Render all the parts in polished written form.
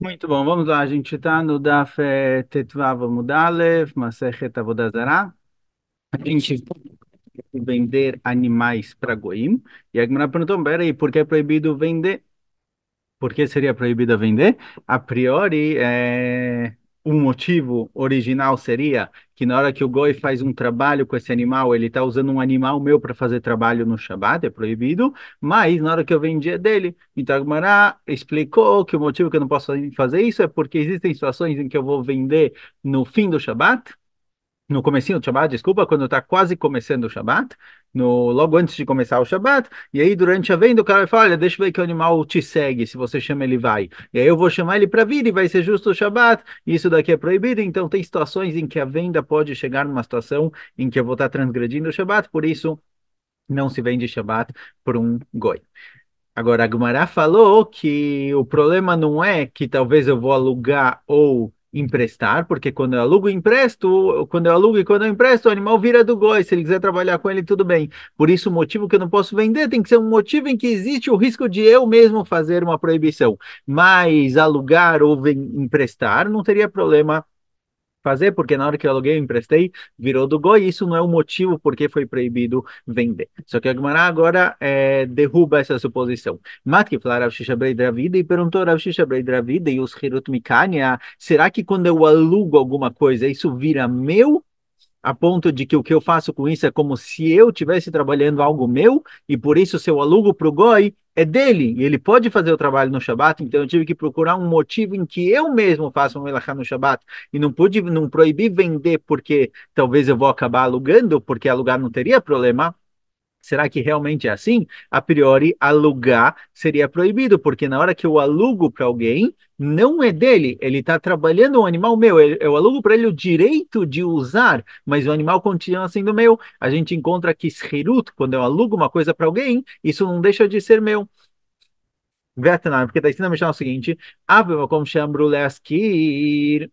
Muito bom, vamos lá. A gente está no Daf Tetvav Amud Aleph, Masechet Avodah Zarah. A gente vender animais para Goim. E a Gemara perguntou, peraí, por que é proibido vender? Por que seria proibido vender? A priori, o motivo original seria que na hora que o Goi faz um trabalho com esse animal, ele está usando um animal meu para fazer trabalho no Shabat, é proibido, mas na hora que eu vendi é dele. Então a Gemara explicou que o motivo que eu não posso fazer isso é porque existem situações em que eu vou vender no fim do Shabat, no comecinho do Shabat, desculpa, quando está quase começando o Shabat, logo antes de começar o Shabat, e aí durante a venda o cara vai falar, olha, deixa eu ver que o animal te segue, se você chama ele vai. E aí eu vou chamar ele para vir e vai ser justo o Shabat, e isso daqui é proibido, então tem situações em que a venda pode chegar numa situação em que eu vou estar transgredindo o Shabat, por isso não se vende Shabat por um goi. Agora, a Gumará falou que o problema não é que talvez eu vou alugar ou emprestar, porque quando eu alugo e empresto, quando eu alugo e quando eu empresto, o animal vira do goi. Se ele quiser trabalhar com ele, tudo bem. Por isso, o motivo que eu não posso vender tem que ser um motivo em que existe o risco de eu mesmo fazer uma proibição. Mas alugar ou emprestar não teria problema fazer, porque na hora que eu aluguei, eu emprestei, virou do goi, isso não é o motivo porque foi proibido vender. Só que a Gemara agora derruba essa suposição. Matki falou Rav Shisha Brei Dravida e perguntou Rav Shisha Brei Dravida e os Hirut Mikania, será que quando eu alugo alguma coisa, isso vira meu? A ponto de que o que eu faço com isso é como se eu estivesse trabalhando algo meu, e por isso, se eu alugo para o Goi, é dele, e ele pode fazer o trabalho no Shabat, então eu tive que procurar um motivo em que eu mesmo faça um melachá no Shabat, e não proibir vender porque talvez eu vou acabar alugando, porque alugar não teria problema. Será que realmente é assim? A priori, alugar seria proibido, porque na hora que eu alugo para alguém, não é dele, ele está trabalhando um animal meu, eu alugo para ele o direito de usar, mas o animal continua sendo meu. A gente encontra que Shirut, quando eu alugo uma coisa para alguém, isso não deixa de ser meu. Vetna, porque está ensinando a mexer o seguinte: Ave como chambru leaskir,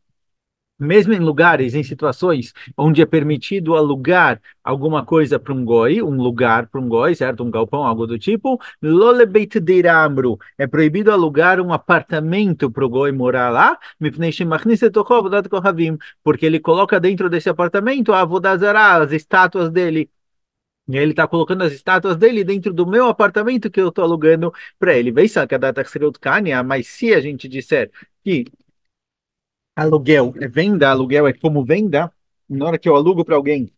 mesmo em lugares, em situações onde é permitido alugar alguma coisa para um goi, um lugar para um goi, certo? Um galpão, algo do tipo, lolebeit deiramru, é proibido alugar um apartamento para o goi morar lá, mipnei shemachnis etokov avodat kohavim, porque ele coloca dentro desse apartamento a avodah zarah, as estátuas dele. E ele está colocando as estátuas dele dentro do meu apartamento que eu estou alugando para ele. Vem sacar mas se a gente disser que aluguel é venda, aluguel é como venda. Na hora que eu alugo para alguém,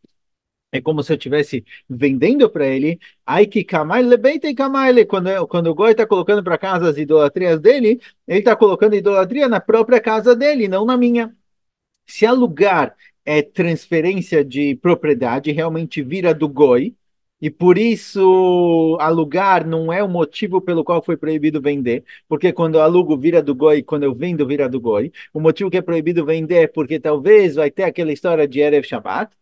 é como se eu estivesse vendendo para ele. Ai que kamaile, bem tem kamaile. Quando o Goi está colocando para casa as idolatrias dele, ele está colocando idolatria na própria casa dele, não na minha. Se alugar é transferência de propriedade, realmente vira do Goi, e por isso alugar não é o motivo pelo qual foi proibido vender, porque quando eu alugo vira do Goi, quando eu vendo vira do Goi. O motivo que é proibido vender é porque talvez vai ter aquela história de Erev Shabbat.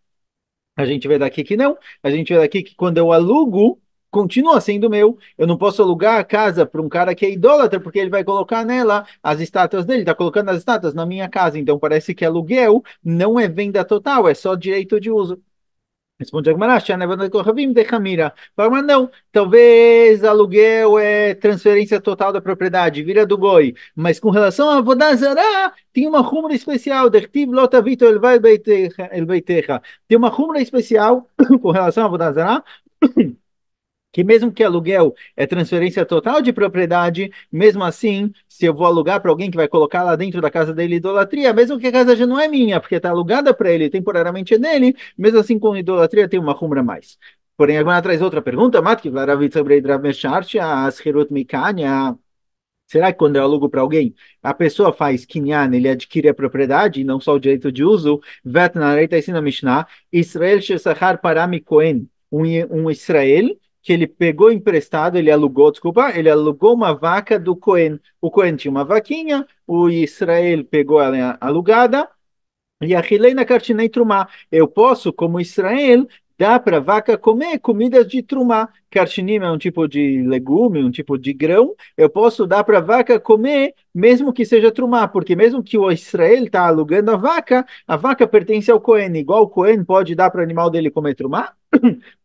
A gente vê daqui que não. A gente vê daqui que quando eu alugo, continua sendo meu. Eu não posso alugar a casa para um cara que é idólatra, porque ele vai colocar nela as estátuas dele, está colocando as estátuas na minha casa. Então parece que aluguel não é venda total, é só direito de uso. Responde a Gemara, "Shana Kohavim de Hamira." Fala, mas não, talvez aluguel é transferência total da propriedade, vira do Goi. Mas com relação a Avodah Zarah, tem uma rumra especial, Dertiv Lotavito El Beitecha. Tem uma rumra especial com relação a Avodah Zarah, que mesmo que aluguel é transferência total de propriedade, mesmo assim, se eu vou alugar para alguém que vai colocar lá dentro da casa dele idolatria, mesmo que a casa já não é minha, porque está alugada para ele, temporariamente é dele, mesmo assim com idolatria tem uma cumbra a mais. Porém, agora traz outra pergunta, Matki, será que quando eu alugo para alguém, a pessoa faz kinyan, ele adquire a propriedade, e não só o direito de uso? Vetnarei está ensinando a Mishnah, Israel Shesachar Parami Cohen, um Israel que ele pegou emprestado, ele alugou, desculpa, ele alugou uma vaca do Cohen. O Cohen tinha uma vaquinha, o Israel pegou ela alugada, e a Hileina Kartinei Trumá. Eu posso, como Israel, dar para a vaca comer comidas de trumá. Kartinim é um tipo de legume, um tipo de grão. Eu posso dar para a vaca comer, mesmo que seja trumá, porque mesmo que o Israel está alugando a vaca pertence ao Cohen. Igual o Cohen pode dar para o animal dele comer trumá,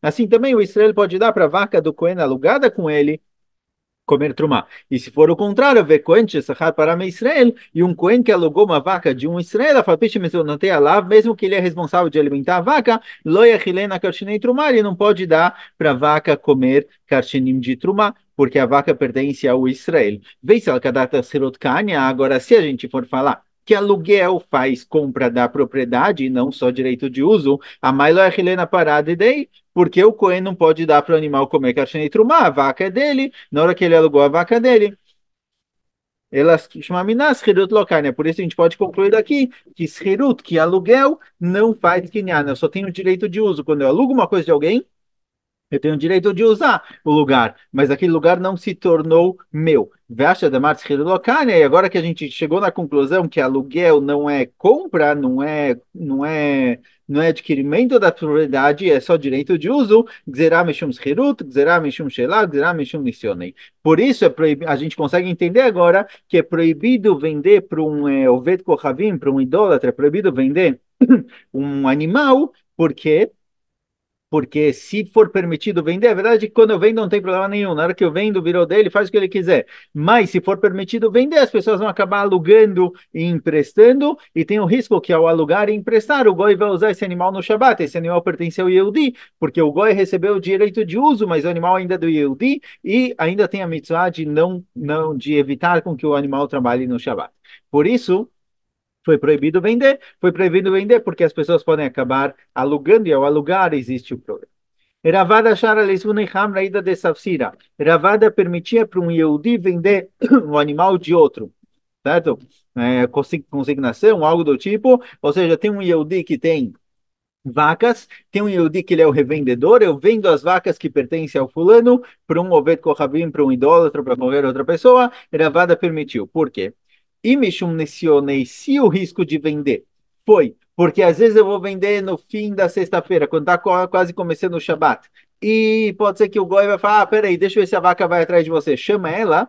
assim também o Israel pode dar para a vaca do Cohen alugada com ele comer trumá. E se for o contrário, ver Cohen Shesachar para Israel, e um Cohen que alugou uma vaca de um Israel, não tem lá, mesmo que ele é responsável de alimentar a vaca, lo yachilena karshinei trumá, ele não pode dar para a vaca comer karshinim de trumá, porque a vaca pertence ao Israel. Vê se ela kadata sirot kanya, agora se a gente for falar que aluguel faz compra da propriedade, não só direito de uso, a Mailo Achilena parada e daí, porque o Cohen não pode dar para o animal comer carne e trumá, a vaca é dele, na hora que ele alugou a vaca dele, ela chama Minas Shirut Lokai, né? Por isso a gente pode concluir daqui que Shirut, que aluguel, não faz quinhana, eu só tenho direito de uso. Quando eu alugo uma coisa de alguém, eu tenho o direito de usar o lugar, mas aquele lugar não se tornou meu. Veja da e agora que a gente chegou na conclusão que aluguel não é compra, não é adquirimento da propriedade, é só direito de uso, gzerá mishum schirut, gzerá mishum shelah, gzerá mishum nissionei. Por isso a gente consegue entender agora que é proibido vender para um oved kohavim, para um idólatra, é proibido vender um animal, porque se for permitido vender, é verdade que quando eu vendo não tem problema nenhum. Na hora que eu vendo, virou dele, faz o que ele quiser. Mas se for permitido vender, as pessoas vão acabar alugando e emprestando, e tem o risco que ao alugar e emprestar, o Goi vai usar esse animal no Shabat. Esse animal pertence ao Yehudi, porque o Goi recebeu o direito de uso, mas o animal ainda é do Yehudi, e ainda tem a mitzvah de de evitar com que o animal trabalhe no Shabat. Por isso, foi proibido vender porque as pessoas podem acabar alugando e ao alugar existe o problema. Ravada Shara Leisvunei Hamra Ida de Safsira. Ravada permitia para um Yehudi vender um animal de outro, certo? Consignação, algo do tipo. Ou seja, tem um Yehudi que tem vacas, tem um Yehudi que ele é o revendedor, eu vendo as vacas que pertencem ao fulano para um Oved Kohavim, para um idólatra, para qualquer outra pessoa, Ravada permitiu. Por quê? E Mishum Nessionei, se o risco de vender foi, porque às vezes eu vou vender no fim da sexta-feira, quando está quase começando o Shabat, e pode ser que o Goi vai falar, peraí, deixa eu ver se a vaca vai atrás de você, chama ela,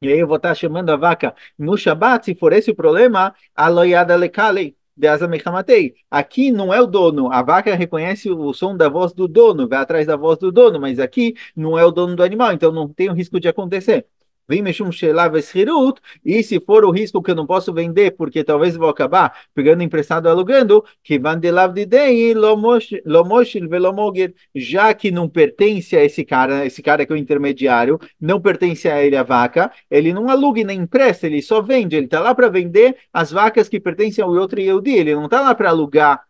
e aí eu vou estar chamando a vaca no Shabat, se for esse o problema, aloiada lekale. Aqui não é o dono, a vaca reconhece o som da voz do dono, vai atrás da voz do dono, mas aqui não é o dono do animal, então não tem o risco de acontecer. Vem mexer um shelava esrirut, e se for o risco que eu não posso vender, porque talvez eu vou acabar pegando emprestado alugando, que van de lav de dei, lomoshil velomogir, já que não pertence a esse cara que é o intermediário, não pertence a ele a vaca, ele não aluga e nem empresta, ele só vende, ele está lá para vender as vacas que pertencem ao outro Yehudi, ele não está lá para alugar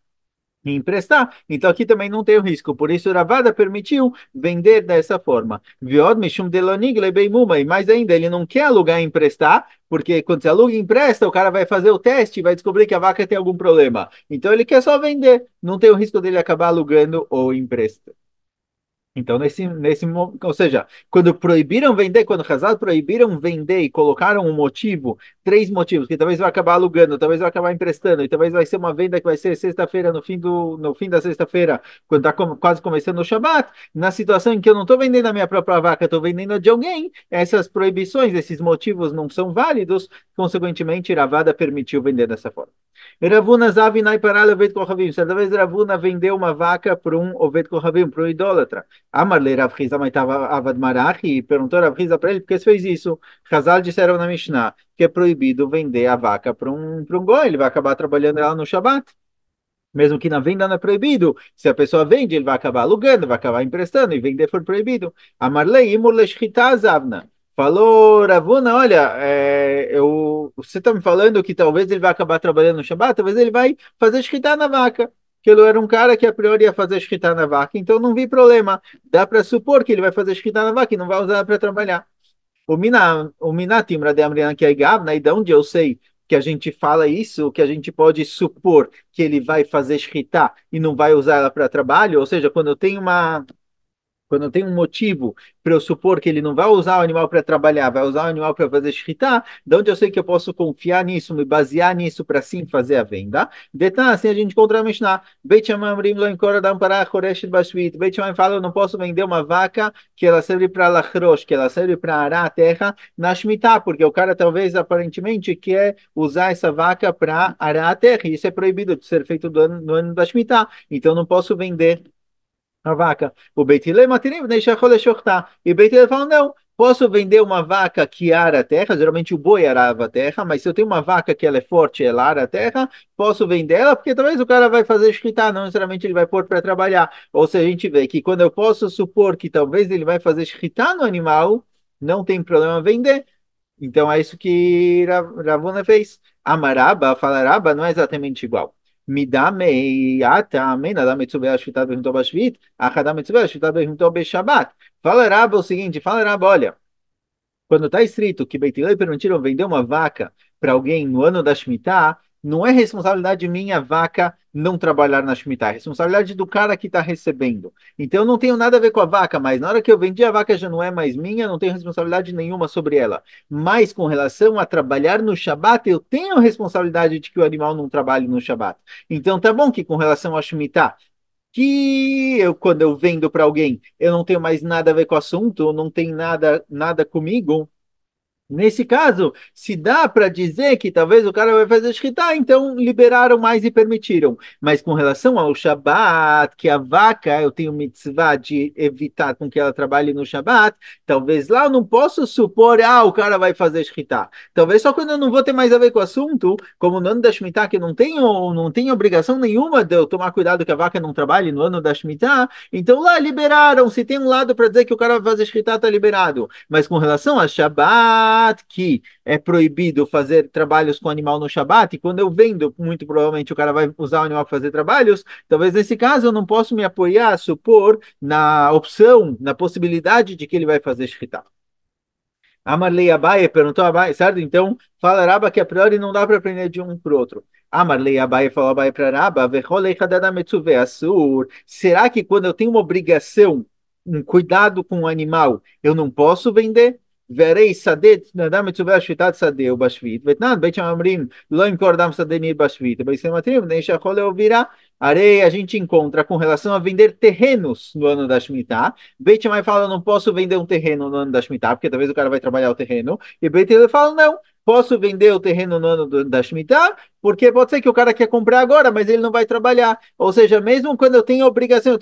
e emprestar. Então aqui também não tem o risco. Por isso Ravada permitiu vender dessa forma. Viod mishum delonig lebei mumai. Mais ainda, ele não quer alugar e emprestar, porque quando você aluga e empresta, o cara vai fazer o teste e vai descobrir que a vaca tem algum problema. Então ele quer só vender. Não tem o risco dele acabar alugando ou emprestando. Então, ou seja, quando proibiram vender, quando Hazal proibiram vender e colocaram um motivo, três motivos, que talvez vai acabar alugando, talvez vai acabar emprestando, e talvez vai ser uma venda que vai ser sexta-feira, no fim da sexta-feira, quando está quase começando o Shabat, na situação em que eu não estou vendendo a minha própria vaca, estou vendendo a de alguém, essas proibições, esses motivos não são válidos, consequentemente, Ravada permitiu vender dessa forma. Ravuna Zavinai para Oved Kohavim. Certa vez Ravuna vendeu uma vaca para um Oved Kohavim, para um idólatra. Amarle Rav Hizda Maitava Avad Marachi, e perguntou Rav Hizda para ele por que você fez isso. Hazal disseram na Mishnah que é proibido vender a vaca para um goi, ele vai acabar trabalhando ela no Shabat. Mesmo que na venda não é proibido, se a pessoa vende, ele vai acabar alugando, vai acabar emprestando, e vender for proibido. Amarlei imur leshchita zavna. Falou, Ravuna, olha, você está me falando que talvez ele vai acabar trabalhando no Shabat, talvez ele vai fazer shkita na vaca. Que ele era um cara que a priori ia fazer shkita na vaca, então não vi problema. Dá para supor que ele vai fazer shkita na vaca e não vai usar para trabalhar. O Minatim Rademrian que é Gavna, e de onde eu sei que a gente fala isso, que a gente pode supor que ele vai fazer shkita e não vai usar ela para trabalho, ou seja, quando eu tenho um motivo para eu supor que ele não vai usar o animal para trabalhar, vai usar o animal para fazer shkita, de onde eu sei que eu posso confiar nisso, me basear nisso para sim fazer a venda. Detan, assim a gente encontra a Mishnah. Beit Shammai amrim lo inkor adam parah choreshet bashvit. Beit Shammai fala, eu não posso vender uma vaca que ela serve para lachrosh, que ela serve para arar a terra na Shemitah, porque o cara talvez aparentemente quer usar essa vaca para arar a terra, e isso é proibido de ser feito no ano da Shemitah. Então não posso vender a vaca. O Beit Hillel matirim, e Beit Hillel fala, não, Posso vender uma vaca que ara a terra, geralmente o boi arava a terra, mas se eu tenho uma vaca que ela é forte, ela ara a terra, posso vender ela, porque talvez o cara vai fazer escritar, não necessariamente ele vai pôr para trabalhar. Ou se a gente vê que quando eu posso supor que talvez ele vai fazer escritar no animal, não tem problema vender. Então é isso que Ravuna fez. Amaraba, falaraba, não é exatamente igual. Midame, ata, mena, da mitzvah, ashvitat, perguntou bashvit, achadá mitzvah, ashvitat, perguntou beshabat. Fala Raba o seguinte, fala Raba, olha, quando está escrito que Beit Hillel permitiram vender uma vaca para alguém no ano da Shemitah, não é responsabilidade minha a vaca não trabalhar na Shemitah, é responsabilidade do cara que está recebendo. Então eu não tenho nada a ver com a vaca, mas na hora que eu vendi a vaca já não é mais minha, não tenho responsabilidade nenhuma sobre ela. Mas com relação a trabalhar no Shabat, eu tenho responsabilidade de que o animal não trabalhe no Shabat. Então tá bom que com relação à Shemitah, que eu, quando eu vendo para alguém, eu não tenho mais nada a ver com o assunto, não tem nada comigo. Nesse caso, se dá para dizer que talvez o cara vai fazer shkita, então liberaram mais e permitiram. Mas com relação ao Shabat, que a vaca, eu tenho mitzvah de evitar com que ela trabalhe no Shabat, talvez lá eu não posso supor, o cara vai fazer shkita. Talvez só quando eu não vou ter mais a ver com o assunto, como no ano da Shemitah, que eu não tenho obrigação nenhuma de eu tomar cuidado que a vaca não trabalhe no ano da Shemitah, então lá liberaram. Se tem um lado para dizer que o cara vai fazer shkita, tá liberado. Mas com relação a Shabat, que é proibido fazer trabalhos com animal no Shabat, e quando eu vendo, muito provavelmente o cara vai usar o animal para fazer trabalhos, talvez nesse caso eu não posso me apoiar, supor, na opção, na possibilidade de que ele vai fazer shkita. Amarlei Abaye perguntou a Abaye, certo? Então, fala Raba que a priori não dá para aprender de um para o outro. Amarlei Abaye falou Abaye para Raba, Vecholei Hadada Metzuve Assur. Será que quando eu tenho uma obrigação, um cuidado com o animal, eu não posso vender? Verei sadet, nadam metzuve ashvitat sadeh o bashvit. Vetnan, beit amrim, lo imkor dam sadeh nir bashvit. Beit sematrim, nem shachol ouvira. Areia a gente encontra com relação a vender terrenos no ano da Shemitah. Beit Shammai fala, não posso vender um terreno no ano da Shemitah, porque talvez o cara vai trabalhar o terreno. E Beit Hillel fala, não, posso vender o terreno no ano da Shemitah, porque pode ser que o cara quer comprar agora, mas ele não vai trabalhar. Ou seja, mesmo quando eu tenho obrigação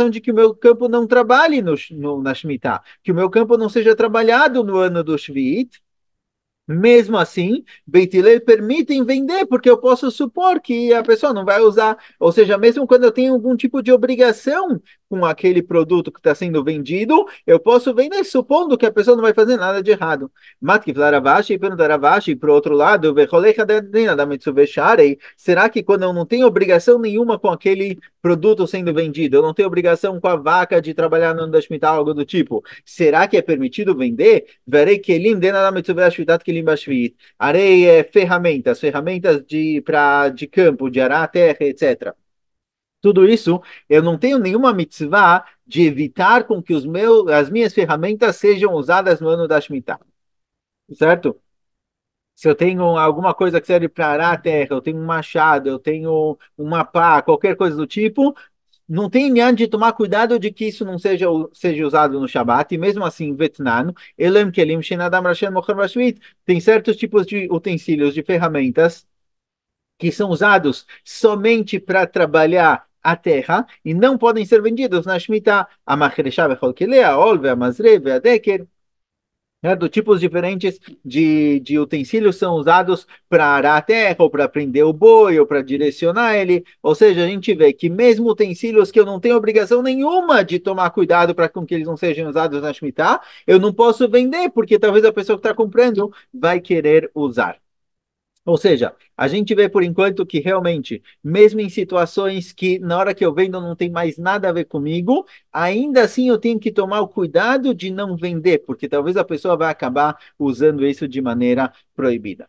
de que o meu campo não trabalhe na Shemitah, que o meu campo não seja trabalhado no ano do Shvit, mesmo assim, Beit Hillel permitem vender, porque eu posso supor que a pessoa não vai usar. Ou seja, mesmo quando eu tenho algum tipo de obrigação com aquele produto que está sendo vendido, eu posso vender supondo que a pessoa não vai fazer nada de errado. Matkif Laravashi e perguntar Ravashi, por outro lado, será que quando eu não tenho obrigação nenhuma com aquele produto sendo vendido, eu não tenho obrigação com a vaca de trabalhar no ano da Shemitah, algo do tipo, será que é permitido vender? Verei que lim dena kelim bashvit. Areia, ferramentas de campo, de arar a terra, etc. Tudo isso, eu não tenho nenhuma mitzvah de evitar com que as minhas ferramentas sejam usadas no ano da Shemitah, certo? Se eu tenho alguma coisa que serve para arar a terra, eu tenho um machado, eu tenho uma pá, qualquer coisa do tipo, não tem ninguém de tomar cuidado de que isso não seja usado no Shabat, e mesmo assim, Vetnan, Elem Kelim Shenadam Rashem Mocher Bashvit, tem certos tipos de utensílios, de ferramentas, que são usados somente para trabalhar a terra e não podem ser vendidos na Shemitah. A Machresha Bechol Kelea, a Olve, a Mazre, a Deker, né, do tipos diferentes de utensílios são usados para arar a terra, ou para prender o boi, ou para direcionar ele. Ou seja, a gente vê que mesmo utensílios que eu não tenho obrigação nenhuma de tomar cuidado para com que eles não sejam usados na Shemitah, eu não posso vender, porque talvez a pessoa que está comprando vai querer usar. Ou seja, a gente vê por enquanto que realmente, mesmo em situações que na hora que eu vendo não tem mais nada a ver comigo, ainda assim eu tenho que tomar o cuidado de não vender, porque talvez a pessoa vai acabar usando isso de maneira proibida.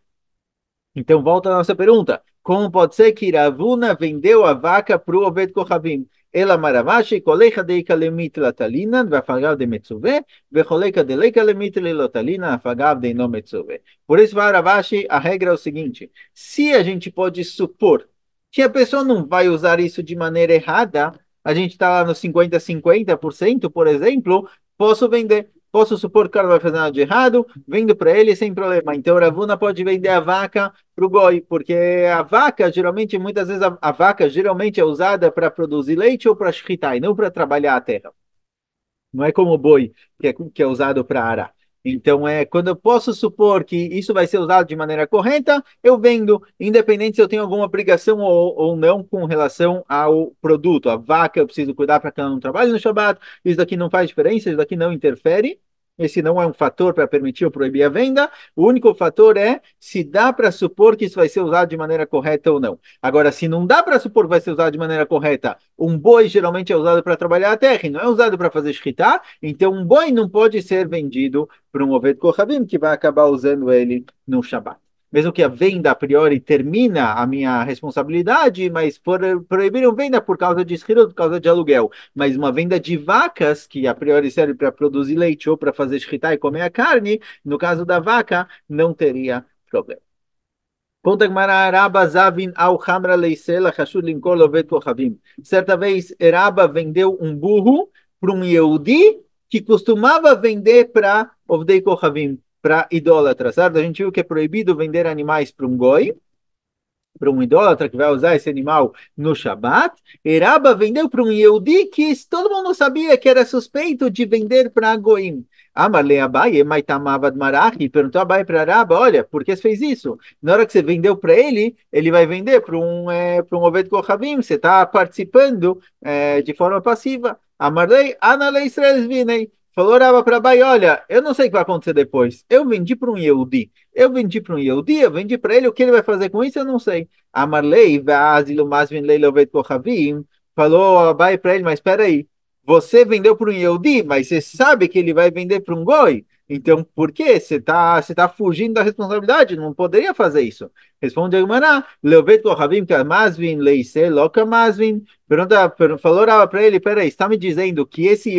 Então, volta à nossa pergunta. Como pode ser que Ravuna vendeu a vaca para o Oved Kohavim? Ela maravashi, kolecha deika lemit latalinan, vafagav de metzuve, vecholeika de leika lemit lotalinan, afagav de no metzuve. Por isso, Ravashi, a regra é o seguinte: se a gente pode supor que a pessoa não vai usar isso de maneira errada, a gente está lá no 50-50%, por exemplo, posso vender. Posso supor que o cara vai fazer nada de errado, vendo para ele sem problema. Então, Ravuna pode vender a vaca para o goi, porque a vaca, geralmente, muitas vezes, a vaca geralmente é usada para produzir leite ou para shritar, e não para trabalhar a terra. Não é como o boi, que é usado para arar. Então, quando eu posso supor que isso vai ser usado de maneira correta, eu vendo, independente se eu tenho alguma obrigação ou não com relação ao produto. A vaca eu preciso cuidar para que ela não trabalhe no Shabat, isso daqui não faz diferença, isso daqui não interfere. Esse não é um fator para permitir ou proibir a venda. O único fator é se dá para supor que isso vai ser usado de maneira correta ou não. Agora, se não dá para supor que vai ser usado de maneira correta, um boi geralmente é usado para trabalhar a terra e não é usado para fazer shkita, então um boi não pode ser vendido para um Oved Kohavim que vai acabar usando ele no Shabat. Mesmo que a venda a priori termina a minha responsabilidade, mas proibiram venda por causa de esquilo, por causa de aluguel. Mas uma venda de vacas, que a priori serve para produzir leite ou para fazer shkita e comer a carne, no caso da vaca, não teria problema. Conta Gemara, Rabba Zavin ao Hamra Leisela Hashud Limkor Lovet Kochavim. Certa vez, Rabba vendeu um burro para um Yehudi que costumava vender para Ovdei Kochavim, para idólatras, certo? A gente viu que é proibido vender animais para um goi, para um idólatra que vai usar esse animal no Shabat. Eraba vendeu para um Yehudi que todo mundo sabia que era suspeito de vender para Goim. Amarle Abaye, Maitamavad Marachi, perguntou a Abaye para Araba, olha, por que você fez isso? Na hora que você vendeu para ele vai vender para um Oved Kohavim, você está participando de forma passiva. Amarlei, Anale Israel Vinei. Falou Raba para Abaye, olha, eu não sei o que vai acontecer depois. Eu vendi para um Yehudi. Eu vendi para um Yehudi, eu vendi para ele, o que ele vai fazer com isso, eu não sei. Amarlei, Vazilu Masvin Leila Oved Kohavim, falou Abaye para ele, mas espera aí, você vendeu para um Yehudi, mas você sabe que ele vai vender para um Goi. Então, por que você tá fugindo da responsabilidade? Não poderia fazer isso. Responde a Gemara, Leovet Kohavim Kamasvin, Leise Loka Masvin. Falou para ele, peraí, está me dizendo que esse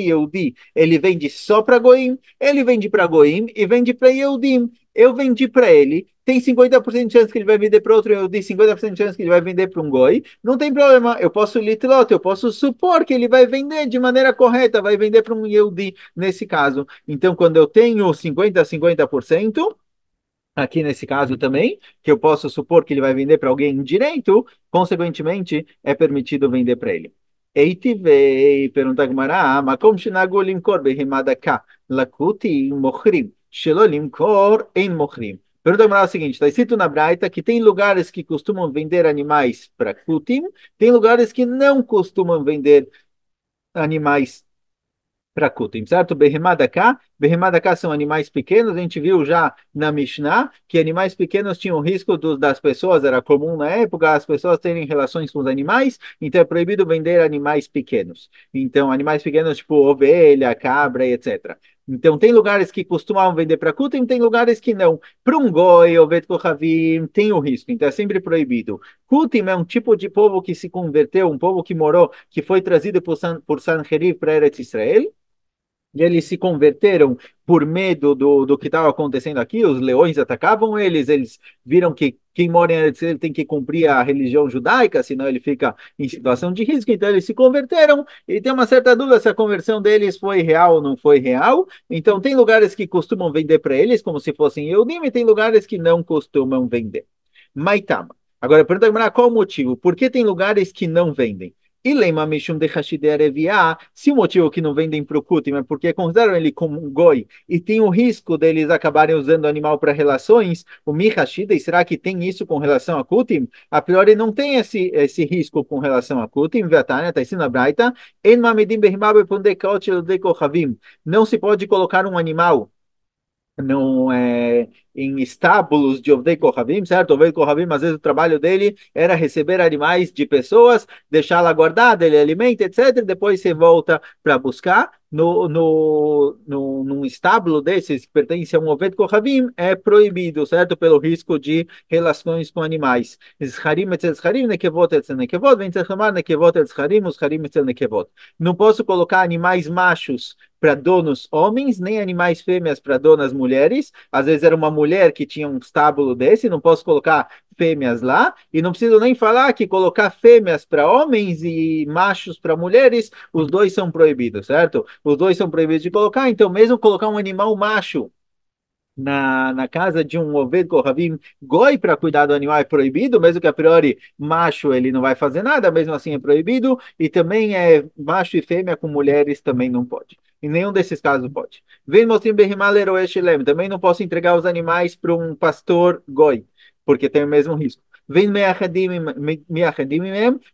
Yehudi, ele vende só para Goim, ele vende para Goim e vende para Yehudim. Eu vendi para ele, tem 50% de chance que ele vai vender para outro Yehudi, 50% de chance que ele vai vender para um Goi. Não tem problema, eu posso litlot, eu posso supor que ele vai vender de maneira correta, vai vender para um Yehudi nesse caso. Então, quando eu tenho 50% aqui nesse caso também, que eu posso supor que ele vai vender para alguém direito, consequentemente, é permitido vender para ele. Eitivei, pergunta Gemara, Makom shenagu limkor behemada ka, lakuti mochrim, shelo limkor en mochrim. Pergunta Gemara o seguinte, está escrito na Braita que tem lugares que costumam vender animais para kutim, tem lugares que não costumam vender animais para Kutim, certo? Behemadaká são animais pequenos, a gente viu já na Mishnah que animais pequenos tinham risco das pessoas, era comum na época as pessoas terem relações com os animais, então é proibido vender animais pequenos. Então, animais pequenos tipo ovelha, cabra e etc. Então, tem lugares que costumavam vender para Kutim, tem lugares que não. Para um goi, ovet kohavim, tem o risco, então é sempre proibido. Kutim é um tipo de povo que se converteu, um povo que morou, que foi trazido por Sanherib para Eretz Israel, e eles se converteram por medo do que estava acontecendo aqui, os leões atacavam eles viram que quem mora em Eretz Israel tem que cumprir a religião judaica, senão ele fica em situação de risco, então eles se converteram, e tem uma certa dúvida se a conversão deles foi real ou não foi real, então tem lugares que costumam vender para eles, como se fossem Eudim, e tem lugares que não costumam vender. Maitama. Agora, pergunta qual o motivo? Por que tem lugares que não vendem? E lema mishum de Hashidei, se o motivo que não vendem para o Kutim é porque consideram ele como um goi e tem o risco deles acabarem usando o animal para relações, o Mihashidei, será que tem isso com relação a Kutim? A priori não tem esse risco com relação a Kutim, Vatania, está ensinando a Braita, En Mamidim Behimá Bepundekot Shel Kohavim. Não se pode colocar um animal no, em estábulos de Ovdei Kohavim, certo? Ovdei Kohavim, às vezes o trabalho dele era receber animais de pessoas, deixá-la guardada, ele alimenta, etc. Depois você volta para buscar. Num estábulo desses que pertence a um Oved Kohavim, é proibido, certo? Pelo risco de relações com animais. Zcharim etzel zcharim, nekevot etzel nekevot, vem chamar nekevot etzel zcharim, os zcharim etzel nekevot. Não posso colocar animais machos para donos homens, nem animais fêmeas para donas mulheres. Às vezes era uma mulher que tinha um estábulo desse, não posso colocar fêmeas lá, e não preciso nem falar que colocar fêmeas para homens e machos para mulheres, os dois são proibidos, certo? Os dois são proibidos de colocar, então mesmo colocar um animal macho na casa de um Oved Kohavim Goi para cuidar do animal é proibido, mesmo que a priori macho ele não vai fazer nada, mesmo assim é proibido, e também é macho e fêmea com mulheres também não pode. Em nenhum desses casos pode. Vem mostrim behimalero eshelem, também não posso entregar os animais para um pastor Goi, porque tem o mesmo risco. Vem meachadim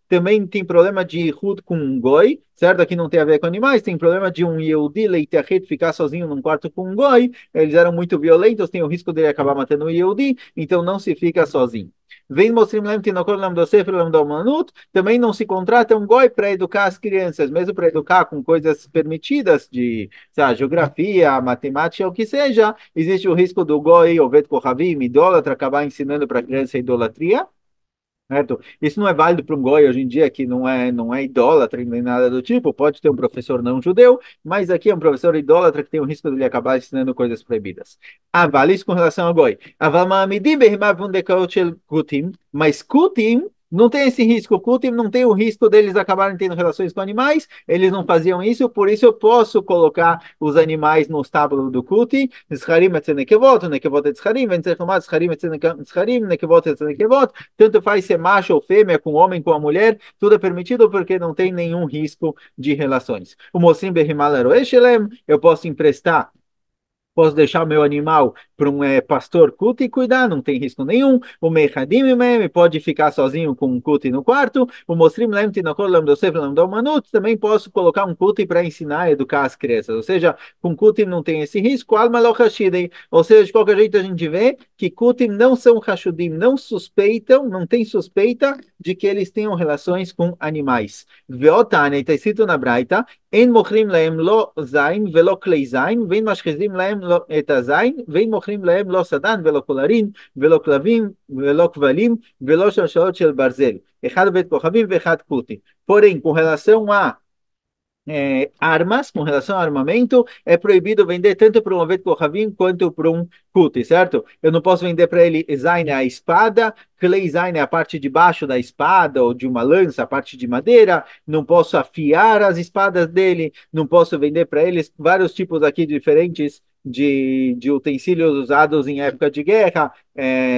também tem problema de Hud com um Goi, certo? Aqui não tem a ver com animais, tem problema de um Yehudi Leitachet ficar sozinho num quarto com um Goi, eles eram muito violentos, tem o risco dele acabar matando o Yehudi, então não se fica sozinho. Vem mostrim lem tinokot lam do sefer lam do manut, também não se contrata um goi para educar as crianças, mesmo para educar com coisas permitidas de, sei lá, geografia, matemática, o que seja, existe o risco do goi, o vet kohavim, idólatra, acabar ensinando para a criança idolatria. Certo? Isso não é válido para um goi hoje em dia, que não é idólatra nem nada do tipo. Pode ter um professor não judeu, mas aqui é um professor idólatra que tem o risco de ele acabar ensinando coisas proibidas. Ah, vale isso com relação ao goi. Mas kutim não tem esse risco. Kutim não tem o risco deles acabarem tendo relações com animais. Eles não faziam isso, por isso eu posso colocar os animais no estábulo do kutim. Zcharim etzem nekevot, nekevot etzcharim, ventzechomad zcharim etzem zcharim, nekevot etzem nekevot. Tanto faz ser macho ou fêmea, com o homem, com a mulher, tudo é permitido porque não tem nenhum risco de relações. O moçim berrimalero eshelem, eu posso emprestar, posso deixar o meu animal para um pastor cuti e cuidar, não tem risco nenhum. O mechadim meme pode ficar sozinho com um cuti no quarto. O mostrim lem tinokol lem dosef lem do manut, também posso colocar um cuti para ensinar, educar as crianças. Ou seja, com cuti não tem esse risco. Alma lo hashidei. Ou seja, de qualquer jeito a gente vê que cuti não são hashudim, não suspeitam, não tem suspeita de que eles tenham relações com animais. Veotane, está escrito na Braita, אין מוכרים להם לא זין ולא כלי זין, ואין משחיזים להם לא, את הזין, ואין מוכרים להם לא סדן ולא קולרין, ולא כלבים ולא כבלים, ולא שלשלות של ברזל. אחד בית כוכבים ואחד קוטי. Porém, com relação a armas, com relação ao armamento, é proibido vender tanto para um Oved Kohavim quanto para um Kuti, certo? Eu não posso vender para ele Zain a espada, Klei Zain é a parte de baixo da espada ou de uma lança, a parte de madeira, não posso afiar as espadas dele, não posso vender para eles vários tipos aqui diferentes de utensílios usados em época de guerra,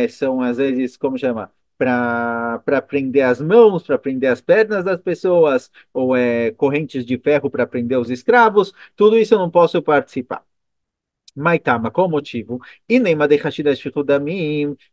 são às vezes, como chama? Para prender as mãos, para prender as pernas das pessoas, ou correntes de ferro para prender os escravos, tudo isso eu não posso participar. Maitama, qual o motivo? E nem Madei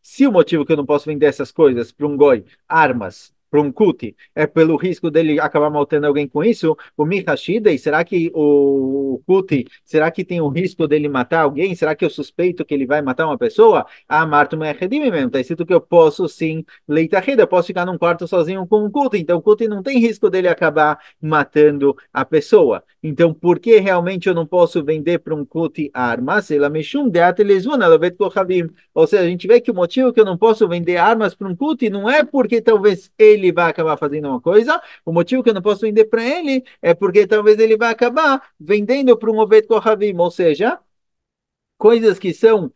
se o motivo que eu não posso vender essas coisas para um goi, armas, para um kuti, é pelo risco dele acabar matando alguém com isso, o Mihashidei, será que o kuti, será que tem o risco dele matar alguém? Será que eu suspeito que ele vai matar uma pessoa? Ah, Marto Mehedim mesmo, está escrito que eu posso sim, leitahida, eu posso ficar num quarto sozinho com um kuti, então o kuti não tem risco dele acabar matando a pessoa. Então, por que realmente eu não posso vender para um kuti armas? Ela mexum de atelezuna, ela vê kohavim. Ou seja, a gente vê que o motivo que eu não posso vender armas para um kuti não é porque talvez ele vai acabar fazendo uma coisa, o motivo que eu não posso vender para ele é porque talvez ele vai acabar vendendo para um Oved Kohavim, ou seja, coisas que são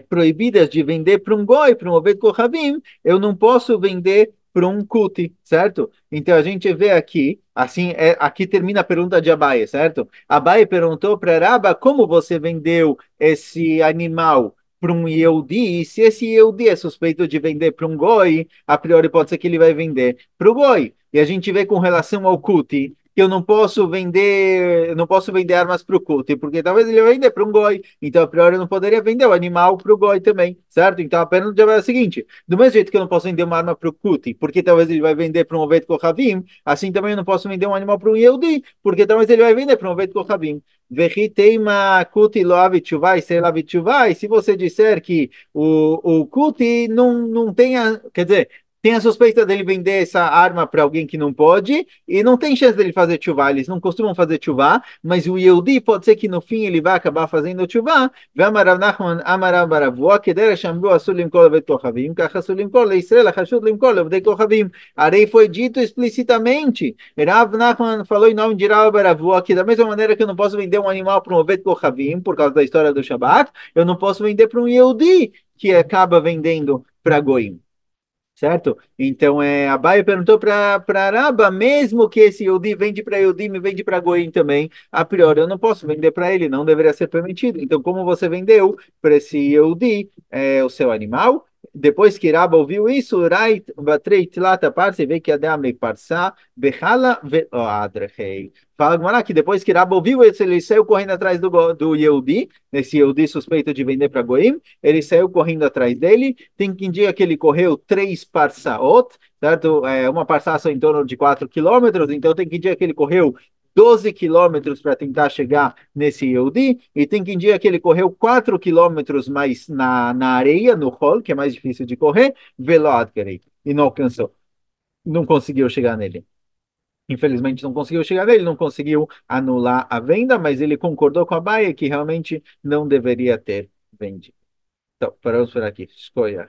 proibidas de vender para um goi, para um Oved Kohavim, eu não posso vender para um kuti, certo? Então a gente vê aqui, assim, aqui termina a pergunta de Abaye, certo? Abaye perguntou para Raba como você vendeu esse animal para um Yehudi, e se esse Yehudi é suspeito de vender para um goi, a priori pode ser que ele vai vender para o goi. E a gente vê com relação ao kuti, que eu não posso vender armas para o Kuti, porque talvez ele vai vender para um goi, então a priori eu não poderia vender o animal para o goi também, certo? Então a pergunta é a seguinte: do mesmo jeito que eu não posso vender uma arma para o Kuti, porque talvez ele vai vender para um Oved Kohavim, assim também eu não posso vender um animal para um Yehudi, porque talvez ele vai vender para um Oved Kohavim. Vechiteima Kuti loavi tchuvai, sei lavi tchuvai, se você disser que o Kuti não tenha, quer dizer, tem a suspeita dele vender essa arma para alguém que não pode, e não tem chance dele fazer chuvá, eles não costumam fazer chuvá, mas o Yehudi pode ser que no fim ele vai acabar fazendo chuvá. Ve'amar Nachman amar baravua, kedera shambu asul limkol levet kochavim, kach asul limkol leIsrael, achashut limkol levet kochavim. Arei foi dito explicitamente. Rav Nachman falou em nome de Rav baravua, que da mesma maneira que eu não posso vender um animal para um Ovet Kochavim, por causa da história do Shabat, eu não posso vender para um Yehudi, que acaba vendendo para Goim. Certo? Então, Abaye perguntou para Raba, mesmo que esse Yehudi vende para Yehudi, me vende para Goim também, a priori eu não posso vender para ele, não deveria ser permitido. Então, como você vendeu para esse Yehudi o seu animal? Depois que Raba ouviu isso, Rait Batrei Tlata Parse, vê que Adam le Parsa, Bechala Adrechei. Fala Gemara que depois que Raba ouviu isso, ele saiu correndo atrás do Yehudi, esse Yehudi suspeito de vender para Goim, ele saiu correndo atrás dele. Tem quem diga que ele correu 3 parsaot, certo? Uma parsa são em torno de 4 quilômetros, então tem quem diga que ele correu 12 quilômetros para tentar chegar nesse Yehudi, e tem quem diga que ele correu 4 quilômetros mais na areia, no hol, que é mais difícil de correr, velod, e não alcançou, não conseguiu chegar nele. Infelizmente não conseguiu chegar nele, não conseguiu anular a venda, mas ele concordou com a Baia que realmente não deveria ter vendido. Então, paramos por aqui. Escolha.